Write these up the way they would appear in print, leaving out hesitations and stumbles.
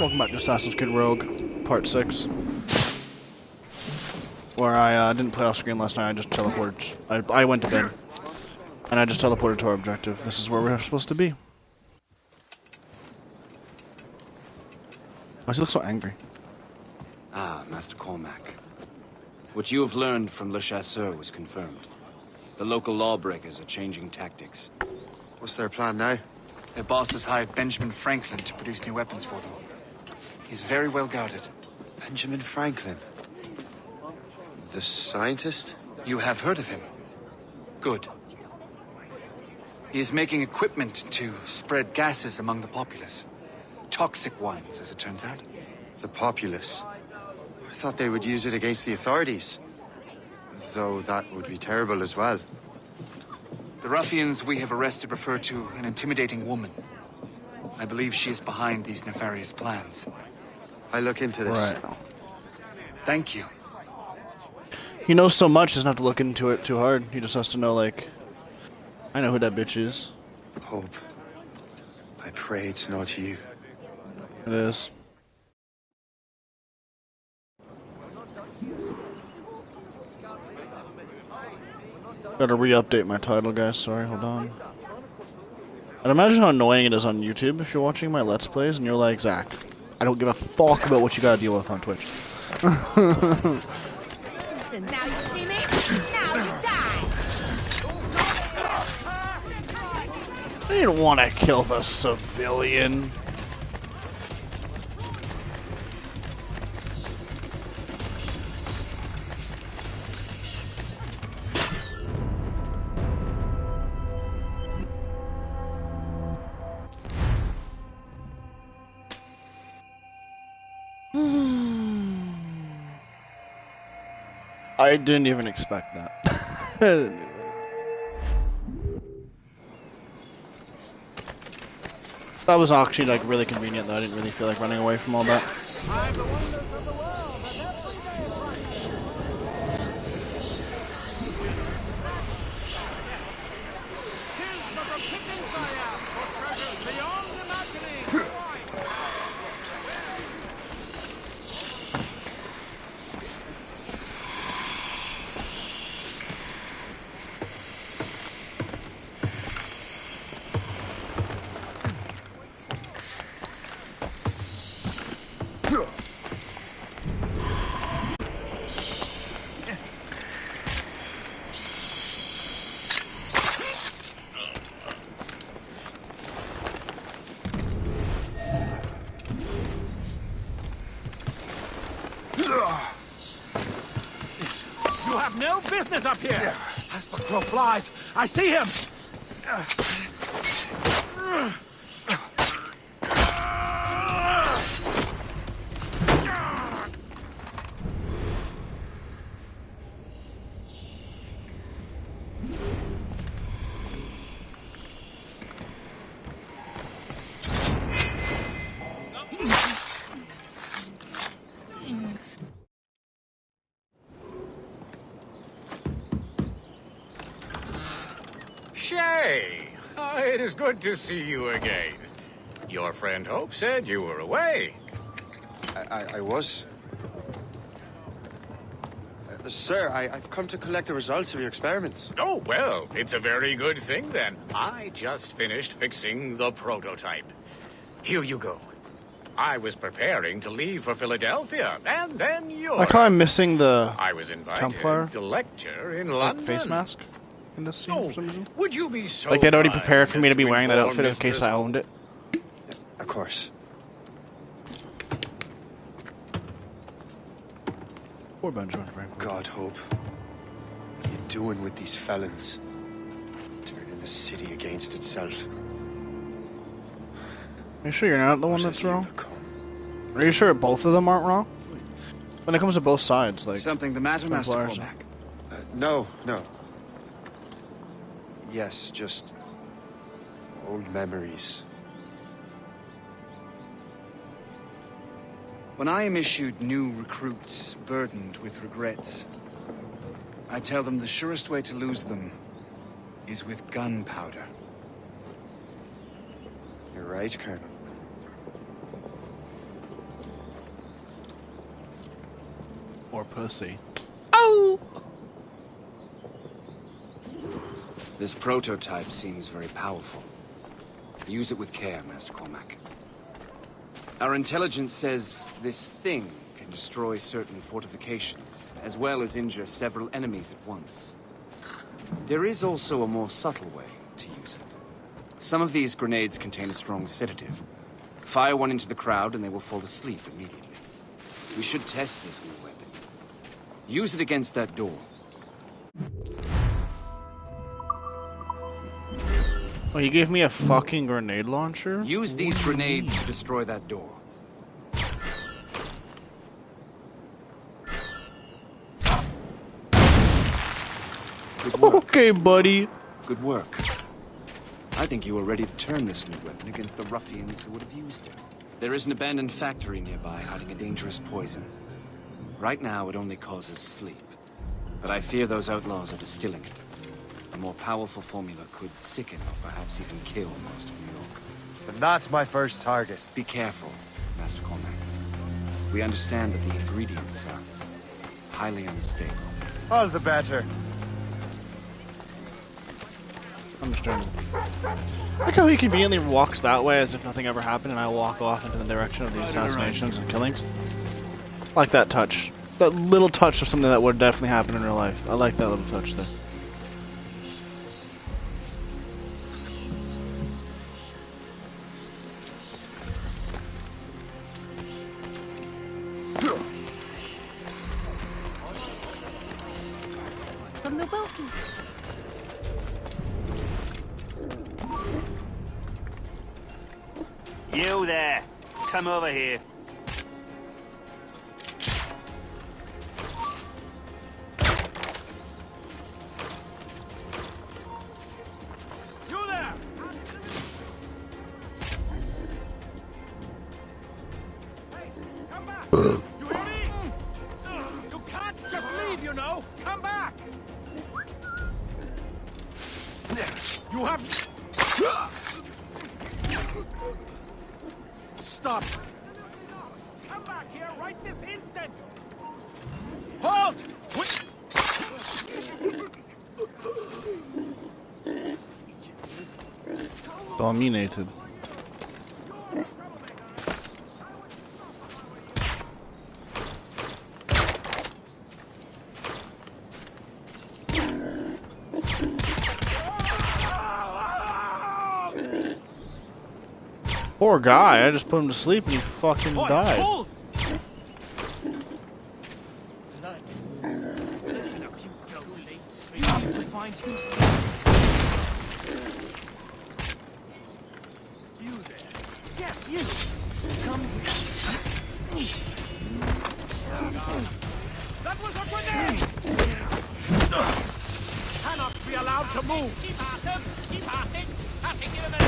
Welcome back to Assassin's Creed Rogue, Part 6. Where I didn't play off screen last night, I just teleported. I went to bed. And I just teleported to our objective. This is where we're supposed to be. Why does he look so angry? Ah, Master Cormac. What you have learned from Le Chasseur was confirmed. The local lawbreakers are changing tactics. What's their plan now? Their boss has hired Benjamin Franklin to produce new weapons for them. He's very well guarded. Benjamin Franklin? The scientist? You have heard of him? Good. He is making equipment to spread gases among the populace. Toxic ones, as it turns out. The populace? I thought they would use it against the authorities. Though that would be terrible as well. The ruffians we have arrested refer to an intimidating woman. I believe she is behind these nefarious plans. I look into this. Right. Thank you. He knows so much, he doesn't have to look into it too hard. He just has to know, like, I know who that bitch is. Hope. I pray it's not you. It is. Gotta re-update my title, guys. Sorry, hold on. I'd imagine how annoying it is on YouTube if you're watching my Let's Plays and you're like, Zach, I don't give a fuck about what you gotta deal with on Twitch. Now you see me? Now you die! I didn't want to kill the civilian. I didn't even expect that. That was actually like really convenient though. I didn't really feel like running away from all that. You have no business up here! As the crow flies, I see him! Shay, it is good to see you again. Your friend Hope said you were away. I was. Sir, I've come to collect the results of your experiments. Oh, well, it's a very good thing then. I just finished fixing the prototype. Here you go. I was preparing to leave for Philadelphia, and then you. Like how I'm missing the I was invited Templar to lecture in like, London. face mask in this scene for some reason. Would you be so Like they'd already kind prepared for me as to be wearing that inform outfit in Mr. case I owned it. Of course. Poor Benjamin Franklin. God, Hope. What are you doing with these felons? Turning the city against itself. Are you sure you're not the one What that's have you wrong? become? Are you sure both of them aren't wrong? When it comes to both sides, like Something the matter, Master Templars. Cormac? No. Yes, just old memories. When I am issued new recruits burdened with regrets, I tell them the surest way to lose them is with gunpowder. You're right, Colonel. Or pussy. This prototype seems very powerful. Use it with care, Master Cormac. Our intelligence says this thing can destroy certain fortifications, as well as injure several enemies at once. There is also a more subtle way to use it. Some of these grenades contain a strong sedative. Fire one into the crowd and they will fall asleep immediately. We should test this new weapon. Use it against that door. Oh, you gave me a fucking grenade launcher? Use these grenades to destroy that door. Good work. Okay, buddy. Good work. I think you are ready to turn this new weapon against the ruffians who would have used it. There is an abandoned factory nearby hiding a dangerous poison. Right now, it only causes sleep. But I fear those outlaws are distilling it. A more powerful formula could sicken or perhaps even kill most of New York. But that's my first target. Be careful, Master Cormac. We understand that the ingredients are highly unstable. All the better. Understandable. I like how he conveniently walks that way as if nothing ever happened, and I walk off into the direction of the assassinations and killings. I like that touch. That little touch of something that would definitely happen in real life. I like that little touch there. From the Wilkie. You there! Come over here. You there! Hey, come back! You hear me? You can't just leave, you know! Come back! You have... Stop! Come back here right this instant! Halt! Dominated. Poor guy, I just put him to sleep and he fucking died. Hold! You there? Yes, you! Come here. That was a grenade! Cannot be allowed to move! Keep at him! Keep at it! Passing him another!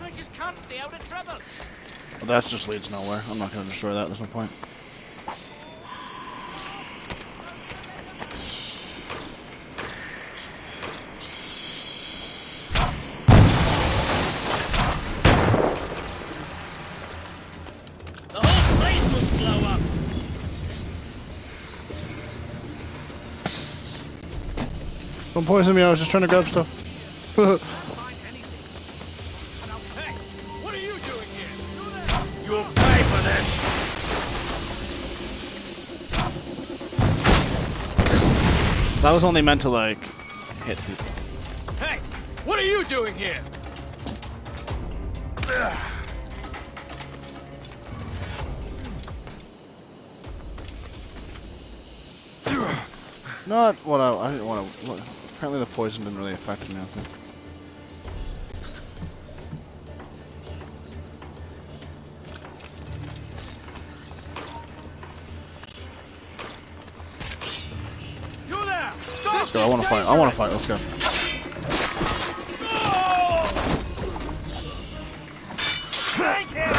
I just can't stay out of trouble. Well, that just leads nowhere. I'm not going to destroy that. There's no point. The whole place will blow up! Don't poison me, I was just trying to grab stuff. Hey, what are you doing here? You'll pay for this! That was only meant to, like, hit people. Hey, what are you doing here? Not what I didn't want to. Apparently, the poison didn't really affect me. Okay. You there! Let's go. I want to fight. I want to fight. Let's go. Thank you!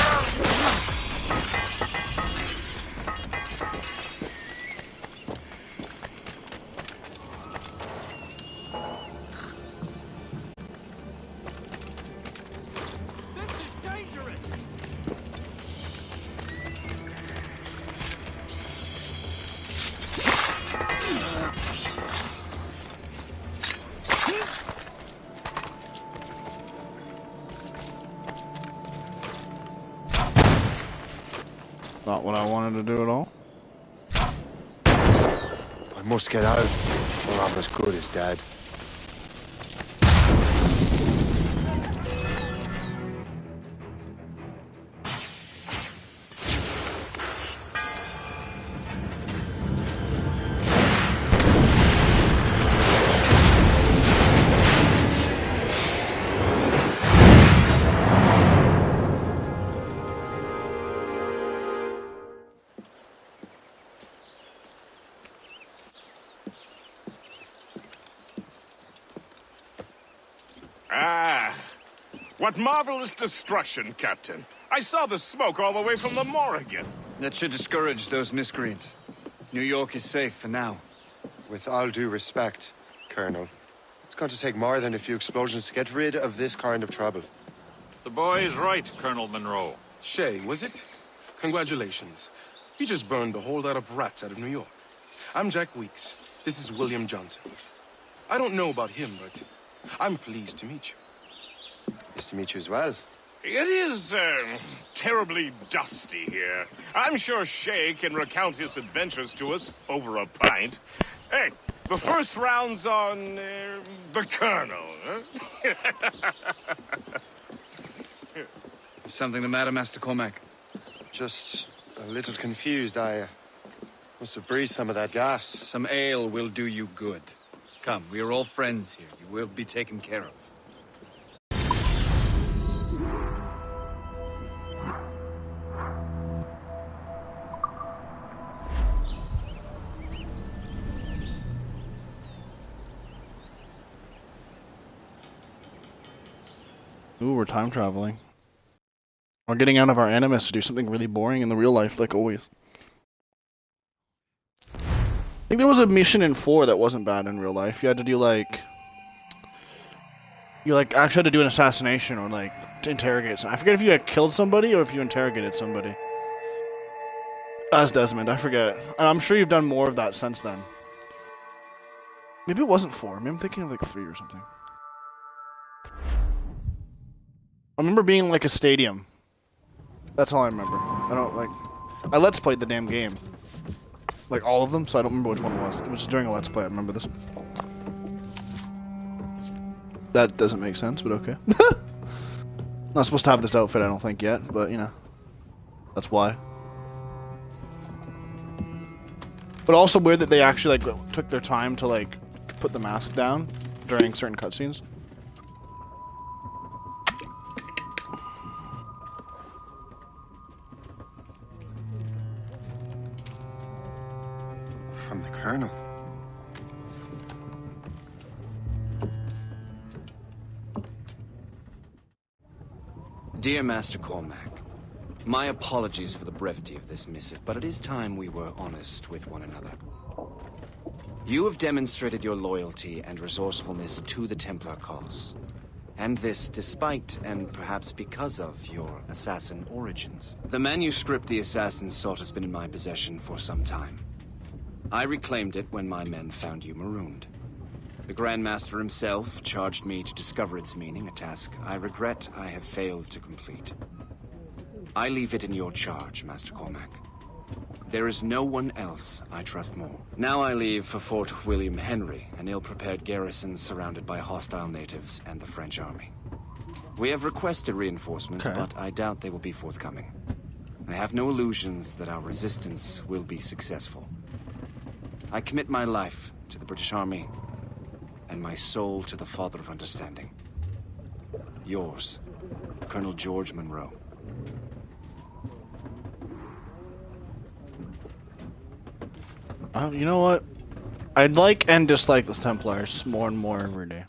Not what I wanted to do at all. I must get out, or I'm as good as dead. Ah, what marvelous destruction, Captain. I saw the smoke all the way from the Morrigan. That should discourage those miscreants. New York is safe for now. With all due respect, Colonel, it's going to take more than a few explosions to get rid of this kind of trouble. The boy is right, Colonel Monroe. Shay, was it? Congratulations. You just burned a whole lot of rats out of New York. I'm Jack Weeks. This is William Johnson. I don't know about him, but I'm pleased to meet you. Nice to meet you as well. It is, terribly dusty here. I'm sure Shay can recount his adventures to us over a pint. Hey, the first round's on, the Colonel, huh? Is something the matter, Master Cormac? Just a little confused. I must have breathed some of that gas. Some ale will do you good. Come, we are all friends here. You will be taken care of. Ooh, we're time traveling. We're getting out of our animus to do something really boring in the real life, like always. I think there was a mission in 4 that wasn't bad in real life. You had to do like... You like actually had to do an assassination or like to interrogate someone. I forget if you had killed somebody or if you interrogated somebody. As Desmond, I forget. And I'm sure you've done more of that since then. Maybe it wasn't 4. Maybe I'm thinking of like 3 or something. I remember being like a stadium. That's all I remember. I don't like... I Let's Played the damn game. Like all of them, so I don't remember which one it was. It was during a Let's Play, I remember this. That doesn't make sense, but okay. Not supposed to have this outfit, I don't think, yet, but, you know. That's why. But also weird that they actually, like, took their time to, like, put the mask down during certain cutscenes. From the Colonel. Dear Master Cormac, my apologies for the brevity of this missive, but it is time we were honest with one another. You have demonstrated your loyalty and resourcefulness to the Templar cause. And this despite, and perhaps because of, your assassin origins. The manuscript the assassins sought has been in my possession for some time. I reclaimed it when my men found you marooned. The Grand Master himself charged me to discover its meaning, a task I regret I have failed to complete. I leave it in your charge, Master Cormac. There is no one else I trust more. Now I leave for Fort William Henry, an ill-prepared garrison surrounded by hostile natives and the French army. We have requested reinforcements, but I doubt they will be forthcoming. I have no illusions that our resistance will be successful. I commit my life to the British Army, and my soul to the Father of Understanding. Yours, Colonel George Monroe. You know what? I'd like and dislike the Templars more and more every day.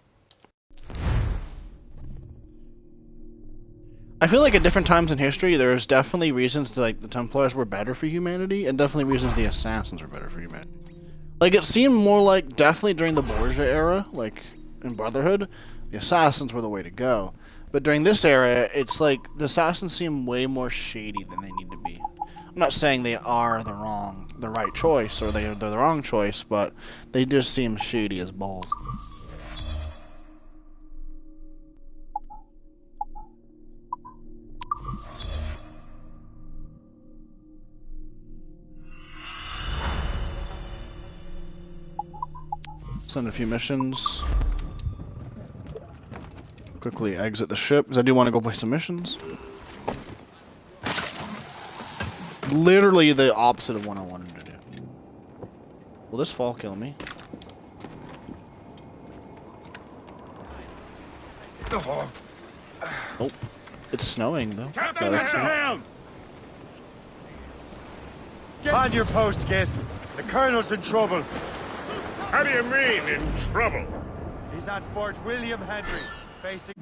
I feel like at different times in history, there's definitely reasons to, like, the Templars were better for humanity, and definitely reasons the Assassins were better for humanity. Like, it seemed more like, definitely during the Borgia era, like, in Brotherhood, the Assassins were the way to go. But during this era, it's like, the Assassins seem way more shady than they need to be. I'm not saying they are the right choice, or they're the wrong choice, but they just seem shady as balls. Send a few missions. Quickly exit the ship, because I do want to go play some missions. Literally the opposite of what I wanted to do. Will this fall kill me? Nope. It's snowing, though. On your post, guest. The Colonel's in trouble. How do you mean, in trouble? He's at Fort William Henry, facing...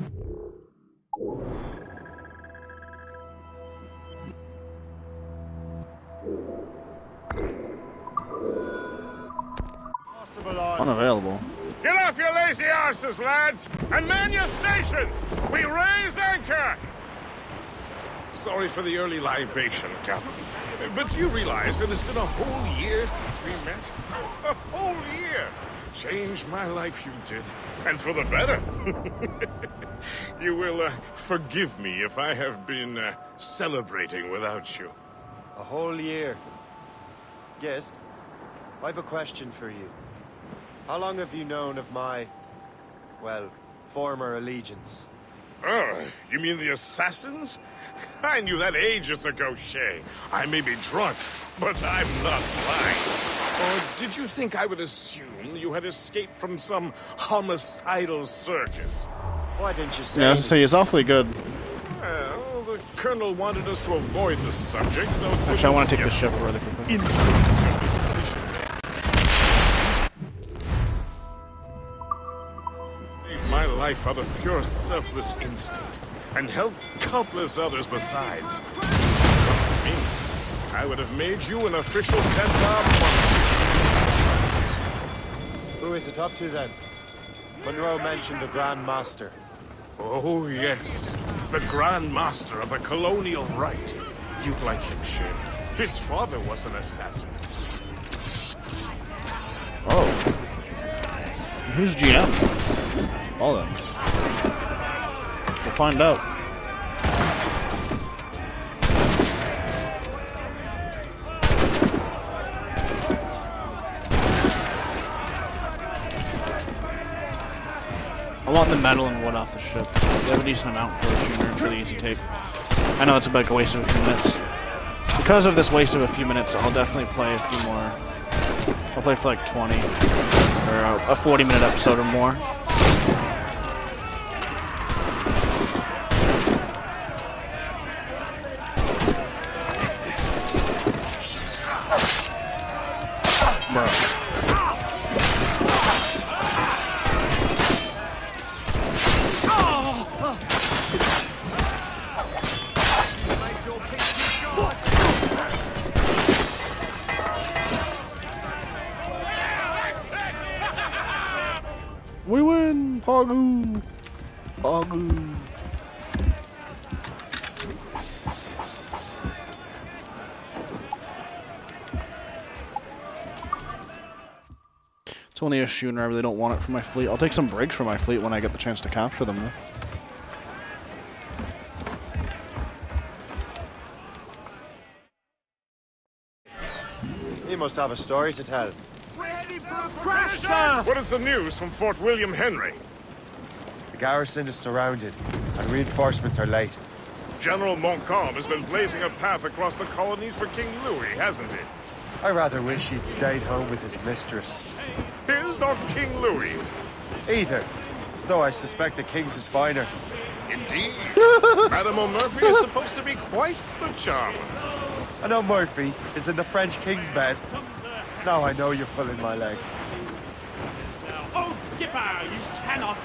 Possible odds. Unavailable. Get off your lazy arses, lads, and man your stations! We raise anchor! Sorry for the early libation, Captain. But you realize that it's been a whole year since we met? A whole year! Changed my life, you did. And for the better. You will forgive me if I have been celebrating without you. A whole year. Guest, I have a question for you. How long have you known of my, well, former allegiance? Oh, you mean the assassins? I knew that ages ago, Shay. I may be drunk, but I'm not blind. Or did you think I would assume you had escaped from some homicidal circus? Why didn't you say... Yeah, I was to say, he's awfully good. Well, the Colonel wanted us to avoid the subject, so... Actually, I want to take the ship really quickly. Influence your decision. Saved my life out of pure selfless instinct, and helped countless others besides. Up to me, I would have made you an official Templar once. Who is it up to then? Monroe mentioned the Grand Master. Oh, yes. The Grand Master of the Colonial Rite. You'd like him, Shay. His father was an assassin. Oh. Who's GM? All of them. We'll find out. I want the metal and wood off the ship. They have a decent amount for a shooter. It's really easy to take. I know it's a big waste of a few minutes. Because of this waste of a few minutes, I'll definitely play a few more. I'll play for like 20 or a 40-minute episode or more. Bro. We win! Pagu! Pagu! It's only a schooner. I really don't want it for my fleet. I'll take some breaks for my fleet when I get the chance to capture them, though. You must have a story to tell. What is the news from Fort William Henry? The garrison is surrounded, and reinforcements are late. General Montcalm has been blazing a path across the colonies for King Louis, hasn't he? I rather wish he'd stayed home with his mistress. His or King Louis's? Either, though I suspect the king's is finer. Indeed. Madame O'Murphy is supposed to be quite the charmer. I know Murphy is in the French king's bed. Now I know you're pulling my leg. Old skipper, you cannot.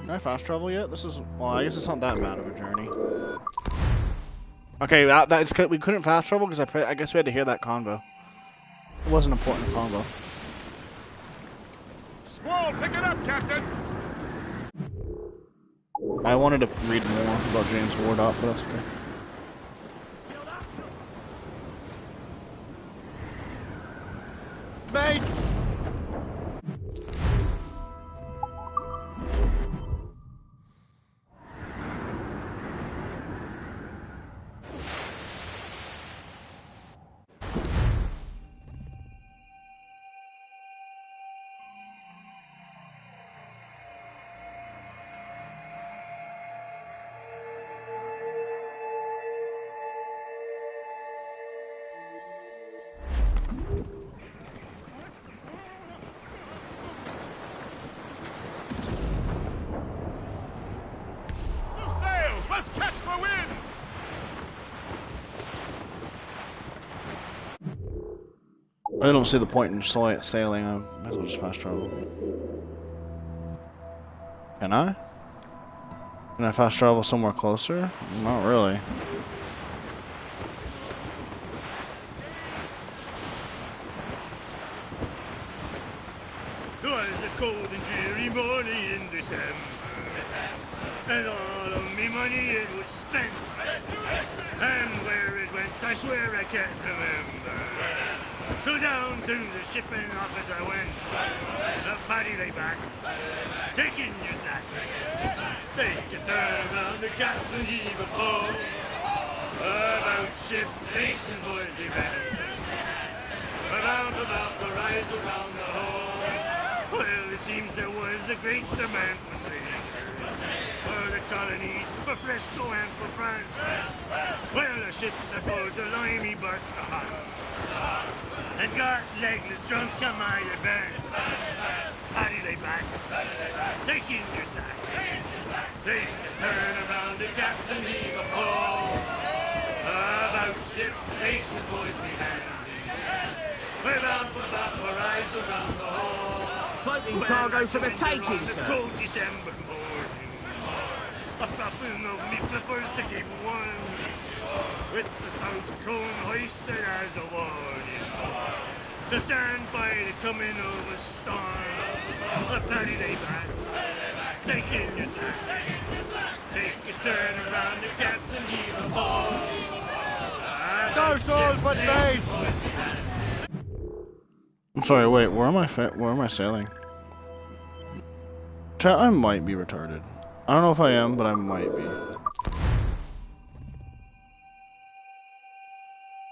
Can I fast travel yet? This is, well, I guess it's not that bad of a journey. Okay, that's we couldn't fast travel because I guess we had to hear that convo. It was an important convo. Squall, pick it up, Captain. I wanted to read more about James Wardop, but that's okay. Mate! must catch the wind! I don't see the point in sailing. I might as well just fast travel. Can I? Can I fast travel somewhere closer? Not really. It was a cold and dreary morning in December, and all of me money it was spent. And where it went, I swear I can't remember. So down to the shipping office I went. The paddy lay back, taking your sack. Take a turn around the captain heave a pole. About ships, stations, boys be bent. About the rise around the hole. Well, it seems there was a great demand for sailors, for the colonies, for Fresco and for France. Well, a ship that bore the limey bark the hot, and got legless drunk on my advance. Paddy lay back, taking your sack. Take a turn around the captain heave a pole. About ships, stations, boys be handy. We're bound for the rise around the hole. Floating cargo for the taking, sir. Cold December morning, a flapping of me flippers to keep warm, with the south cone hoisted as a warning, to stand by the coming of a storm. A paddy lay back, taking your slack. Take a turn around the captain heave a pole. Go, souls, but mate! I'm sorry, wait, where am I sailing? Chat, I might be retarded. I don't know if I am, but I might be.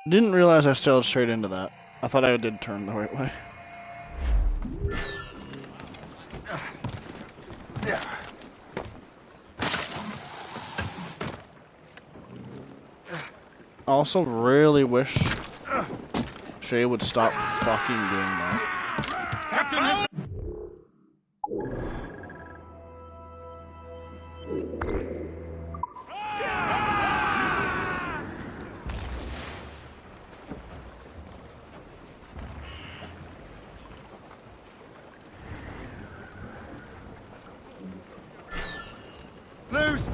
Didn't realize I sailed straight into that. I thought I did turn the right way. I also really wish Shay would stop fucking doing that. Loose!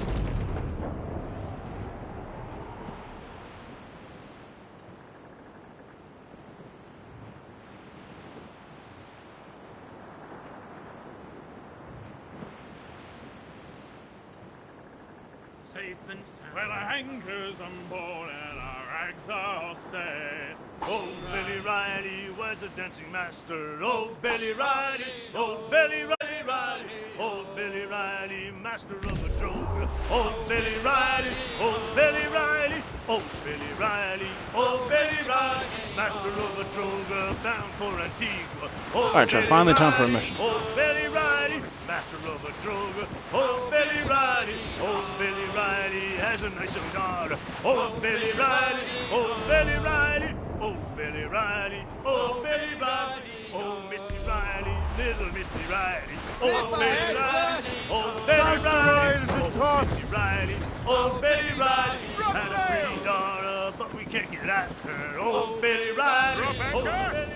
Safe and sound. Well, our anchor's on board and our rags are all set. Oh, Billy Riley was a dancing master. Oh, Billy Riley, oh, Billy Riley, Riley. Oh, Billy Riley, master of the droga. Oh, Billy Riley, oh, Billy Riley. Oh, Billy Riley, oh, Billy Riley, master of the droga, bound for Antigua. Oh, alright, chat, finally time for a mission. Oh, Billy Riley, master of a droga. Oh, Billy Riley, oh, Billy Riley has a nice young daughter. Oh, Billy Riley, oh, Billy Riley, oh, Billy Riley, oh, Billy Riley, oh, Missy Riley, little Missy Riley. Oh, Billy Riley, oh, Billy Riley, oh, Missy Riley, oh, Billy Riley, had a pretty daughter, but we can't get at her. Oh, Billy Riley, oh, Billy Riley.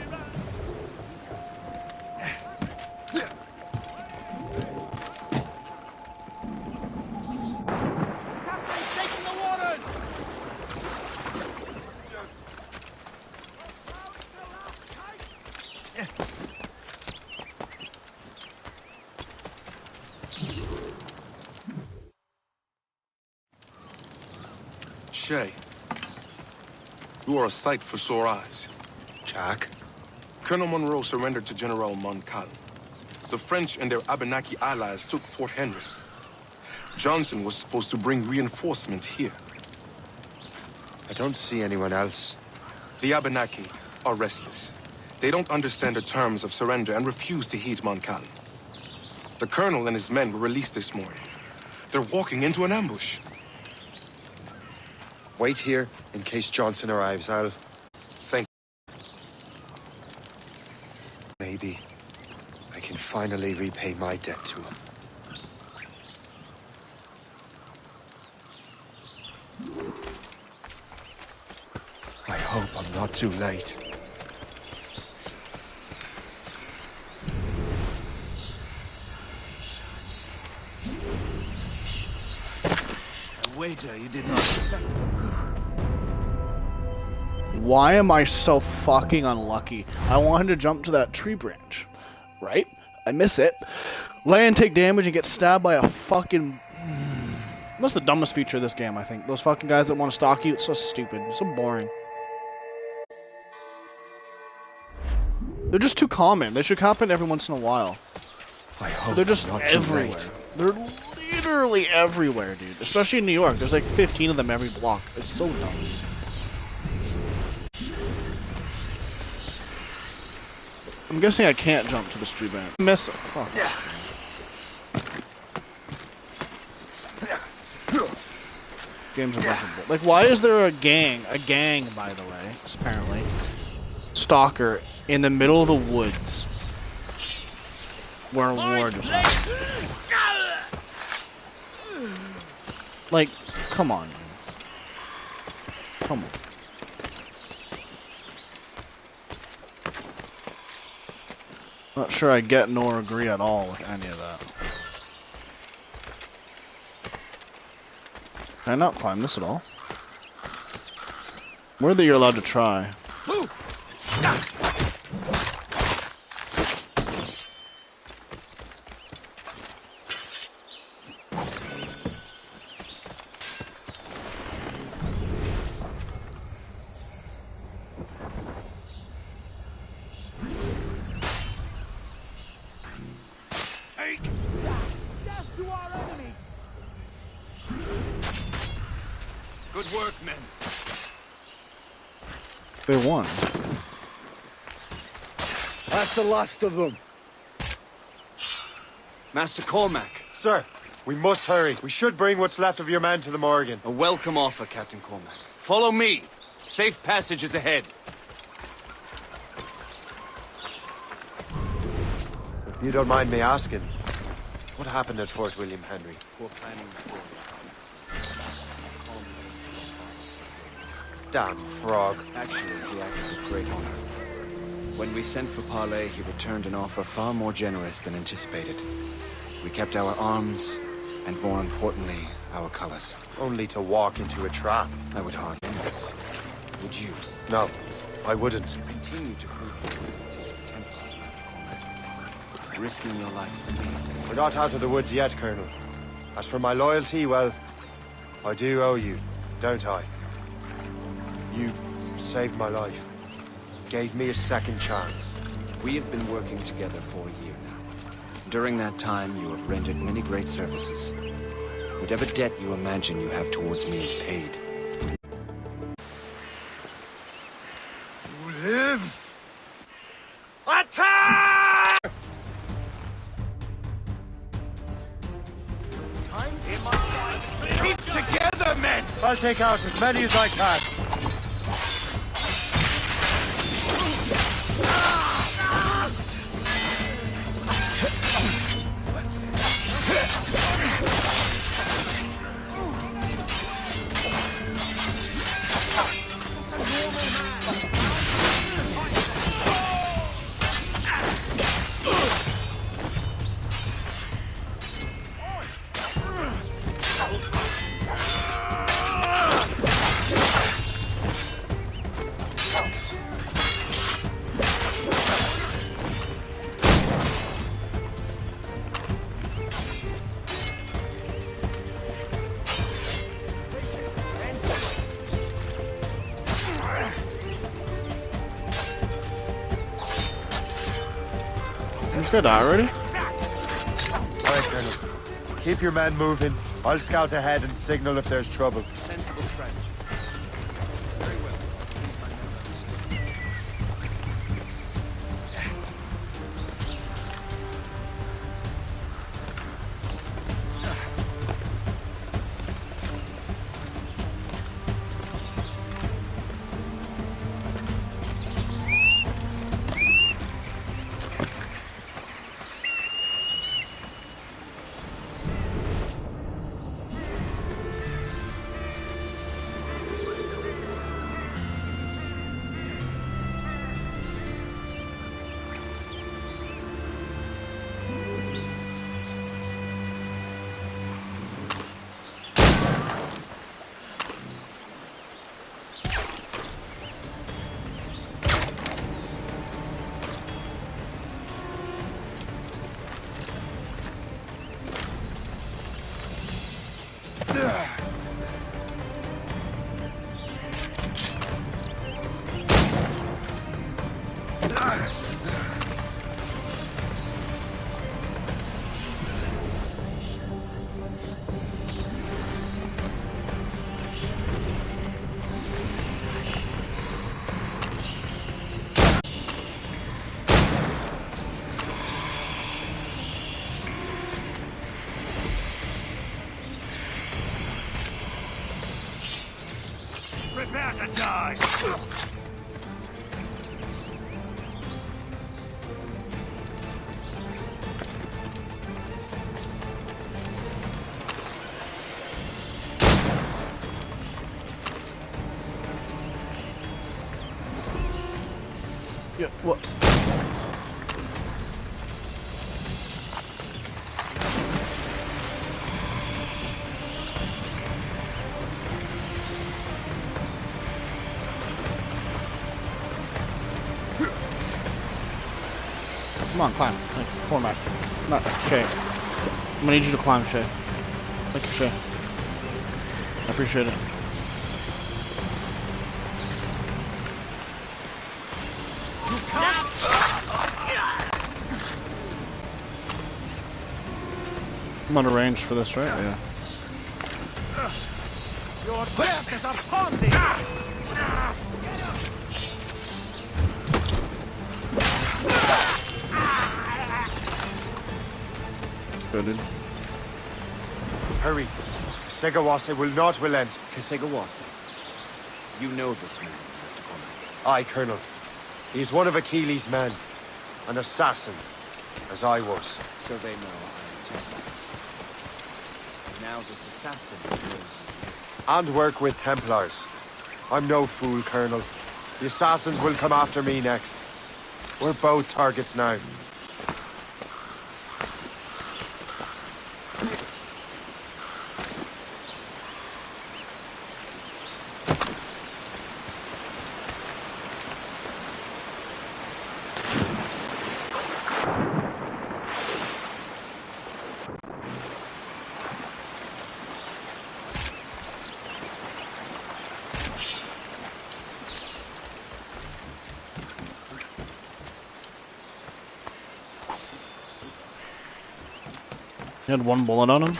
Shay, you are a sight for sore eyes. Jack? Colonel Monroe surrendered to General Montcalm. The French and their Abenaki allies took Fort Henry. Johnson was supposed to bring reinforcements here. I don't see anyone else. The Abenaki are restless. They don't understand the terms of surrender and refuse to heed Montcalm. The colonel and his men were released this morning. They're walking into an ambush. Wait here in case Johnson arrives. I'll... Thank you. Maybe I can finally repay my debt to him. hope I'm not too late. A wager you did not expect. Why am I so fucking unlucky? I wanted to jump to that tree branch, right? I miss it. Land, take damage, and get stabbed by a fucking... That's the dumbest feature of this game, I think. Those fucking guys that want to stalk you, it's so stupid. It's so boring. They're just too common. They should happen every once in a while. They're just everywhere. They're literally everywhere, dude. Especially in New York. There's like 15 of them every block. It's so dumb. I'm guessing I can't jump to the street bank. Miss it. Fuck. Game's a bunch of bull. Like, why is there a gang, by the way, apparently, stalker in the middle of the woods where a war just happened? Like, come on, dude. Come on. Not sure I get nor agree at all with any of that. Can I not climb this at all? Word that you're allowed to try. Good work, men. They won. That's the last of them. Master Cormac. Sir, we must hurry. We should bring what's left of your men to the Morgan. A welcome offer, Captain Cormac. Follow me. Safe passage is ahead. If you don't mind me asking, what happened at Fort William Henry? We're planning for Damn frog. Actually, he acted with great honor. When we sent for Parley, he returned an offer far more generous than anticipated. We kept our arms, and more importantly, our colors. Only to walk into a trap. I would hardly miss. Would you? No, I wouldn't. Continue to prove your loyalty to the Templars, Master Cormac. Risking your life for me. We're not out of the woods yet, Colonel. As for my loyalty, well, I do owe you, don't I? You saved my life. Gave me a second chance. We have been working together for a year now. During that time, you have rendered many great services. Whatever debt you imagine you have towards me is paid. You live! Attack! Keep together, men! I'll take out as many as I can. Let's go die already. Alright, Colonel. Keep your men moving. I'll scout ahead and signal if there's trouble. Sensible strategy. Very well. prepare to die! Yeah, what? Come on, climb. Like, Cormac. Not Shay. I'm gonna need you to climb, Shay. Thank you, Shay. I appreciate it. I'm on a range for this, right? Yeah. Your death is upon thee! Good, dude. Hurry. Segawase will not relent. Kesegawase. You know this man, Master Cormac. Aye, Colonel. He is one of Achilles' men. An assassin, as I was. So they know I'm Templar. Now this assassin knows you. And work with Templars. I'm no fool, Colonel. The assassins will come after me next. We're both targets now. He had one bullet on him.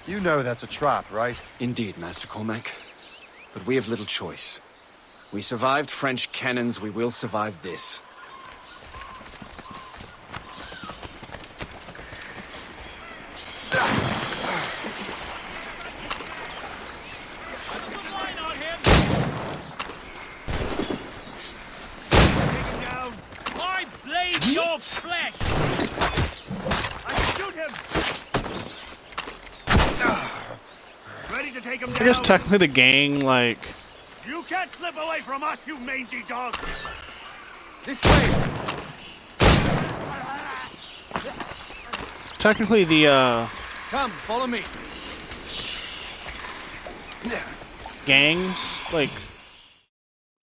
You know that's a trap, right? Indeed, Master Cormac. But we have little choice. We survived French cannons, we will survive this. I blade your flesh! I shoot him! Ready to take him down? I guess technically the gang, like... You can't slip away from us, you mangy dog! This way! Technically the, Come, follow me. gangs, like...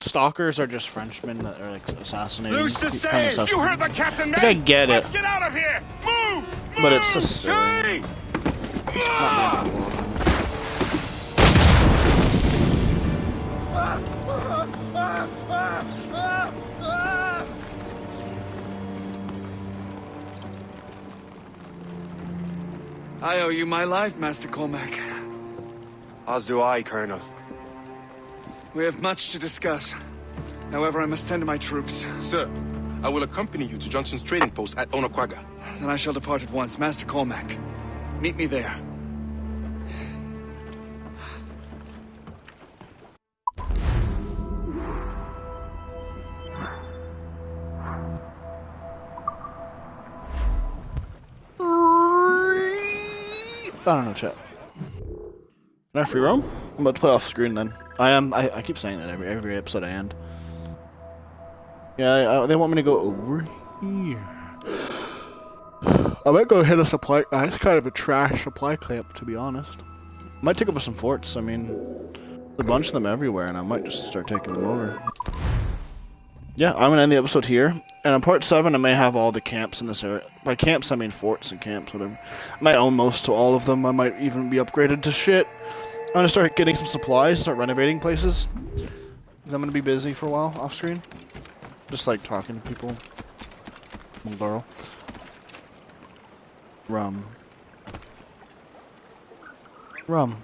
Stalkers are just Frenchmen that are, like, assassinating. Loose the sails! You heard the captain, man! Like, I get Let's it. get out of here! Move! But it's so silly. It's not the end of the world. I owe you my life, Master Cormac. As do I, Colonel. We have much to discuss. However, I must tend to my troops. Sir, I will accompany you to Johnson's trading post at Onakwaga. Then I shall depart at once. Master Cormac, meet me there. I don't know, chat. Can I free roam? I'm about to play off screen then. I keep saying that every episode I end. Yeah, they want me to go over here. I might go hit a supply. It's kind of a trash supply camp, to be honest. Might take over some forts. I mean, there's a bunch of them everywhere, and I might just start taking them over. Yeah, I'm gonna end the episode here. And on part 7, I may have all the camps in this area. By camps, I mean forts and camps, whatever. I might own most to all of them. I might even be upgraded to shit. I'm gonna start getting some supplies, start renovating places. Because I'm gonna be busy for a while off screen. Just like talking to people. Girl. Rum.